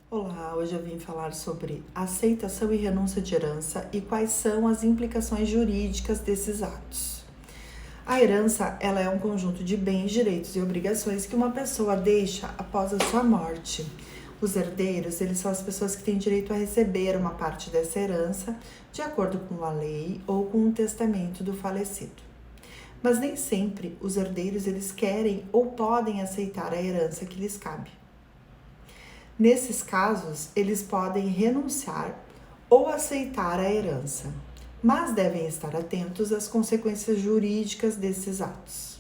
Olá, hoje eu vim falar sobre aceitação e renúncia de herança e quais são as implicações jurídicas desses atos. A herança, ela é um conjunto de bens, direitos e obrigações que uma pessoa deixa após a sua morte. Os herdeiros, eles são as pessoas que têm direito a receber uma parte dessa herança de acordo com a lei ou com o testamento do falecido. Mas nem sempre os herdeiros, eles querem ou podem aceitar a herança que lhes cabe. Nesses casos, eles podem renunciar ou aceitar a herança, mas devem estar atentos às consequências jurídicas desses atos.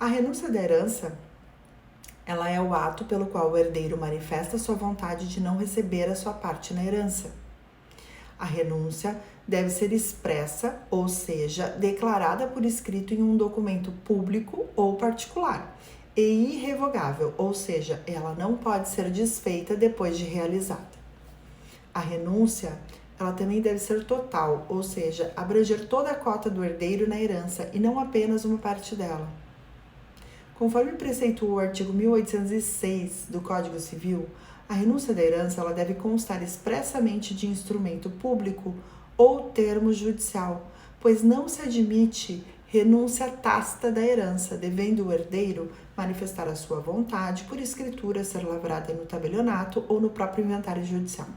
A renúncia da herança, ela é o ato pelo qual o herdeiro manifesta sua vontade de não receber a sua parte na herança. A renúncia deve ser expressa, ou seja, declarada por escrito em um documento público ou particular, e irrevogável, ou seja, ela não pode ser desfeita depois de realizada. A renúncia, ela também deve ser total, ou seja, abranger toda a cota do herdeiro na herança e não apenas uma parte dela. Conforme preceitua o artigo 1806 do Código Civil, a renúncia da herança ela deve constar expressamente de instrumento público ou termo judicial, pois não se admite renúncia tácita da herança, devendo o herdeiro manifestar a sua vontade por escritura ser lavrada no tabelionato ou no próprio inventário judicial.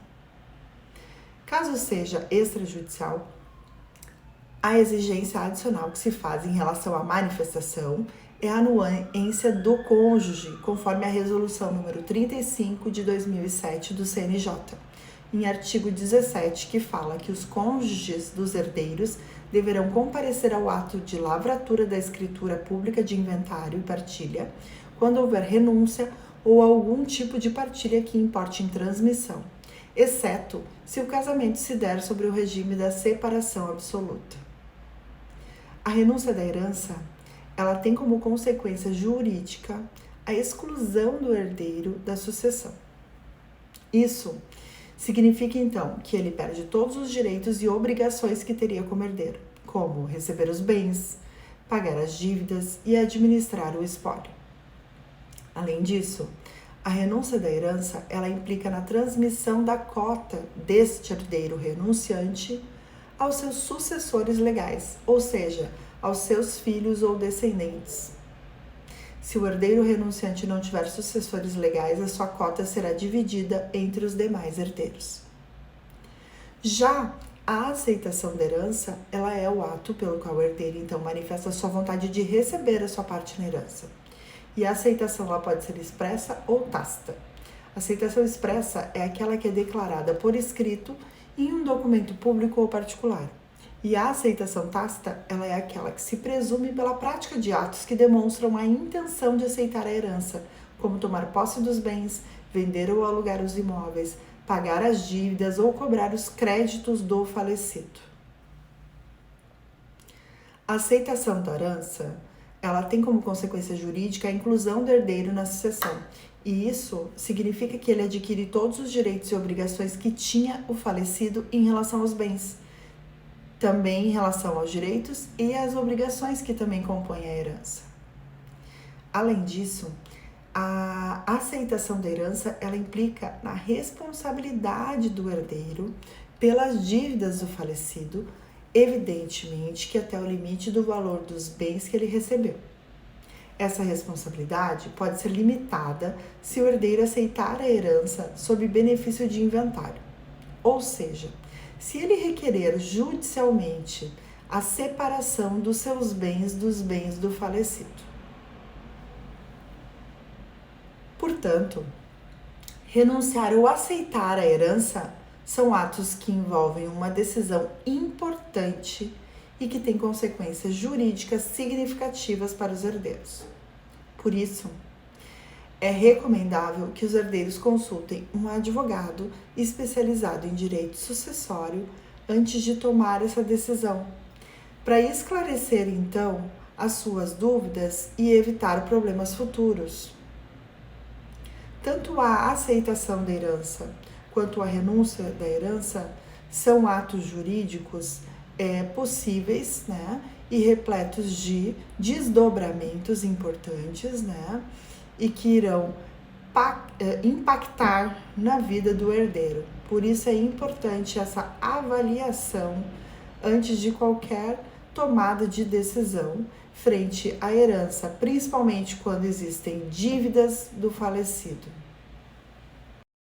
Caso seja extrajudicial, a exigência adicional que se faz em relação à manifestação é a anuência do cônjuge, conforme a resolução número 35 de 2007 do CNJ, em artigo 17, que fala que os cônjuges dos herdeiros deverão comparecer ao ato de lavratura da escritura pública de inventário e partilha, quando houver renúncia ou algum tipo de partilha que importe em transmissão, exceto se o casamento se der sobre o regime da separação absoluta. A renúncia da herança, ela tem como consequência jurídica a exclusão do herdeiro da sucessão. Isso significa, então, que ele perde todos os direitos e obrigações que teria como herdeiro, como receber os bens, pagar as dívidas e administrar o espólio. Além disso, a renúncia da herança, ela implica na transmissão da cota deste herdeiro renunciante aos seus sucessores legais, ou seja, aos seus filhos ou descendentes. Se o herdeiro renunciante não tiver sucessores legais, a sua cota será dividida entre os demais herdeiros. Já a aceitação da herança, ela é o ato pelo qual o herdeiro, então, manifesta a sua vontade de receber a sua parte na herança. E a aceitação, ela pode ser expressa ou tácita. A aceitação expressa é aquela que é declarada por escrito em um documento público ou particular. E a aceitação tácita, ela é aquela que se presume pela prática de atos que demonstram a intenção de aceitar a herança, como tomar posse dos bens, vender ou alugar os imóveis, pagar as dívidas ou cobrar os créditos do falecido. A aceitação da herança, ela tem como consequência jurídica a inclusão do herdeiro na sucessão, e isso significa que ele adquire todos os direitos e obrigações que tinha o falecido em relação aos bens, também em relação aos direitos e às obrigações que também compõem a herança. Além disso, a aceitação da herança, ela implica na responsabilidade do herdeiro pelas dívidas do falecido, evidentemente que até o limite do valor dos bens que ele recebeu. Essa responsabilidade pode ser limitada se o herdeiro aceitar a herança sob benefício de inventário, ou seja, se ele requerer judicialmente a separação dos seus bens dos bens do falecido. Portanto, renunciar ou aceitar a herança são atos que envolvem uma decisão importante e que têm consequências jurídicas significativas para os herdeiros. Por isso, é recomendável que os herdeiros consultem um advogado especializado em direito sucessório antes de tomar essa decisão, para esclarecer, então, as suas dúvidas e evitar problemas futuros. Tanto a aceitação da herança quanto a renúncia da herança são atos jurídicos possíveis, né, e repletos de desdobramentos importantes, né, e que irão impactar na vida do herdeiro. Por isso é importante essa avaliação antes de qualquer tomada de decisão frente à herança, principalmente quando existem dívidas do falecido.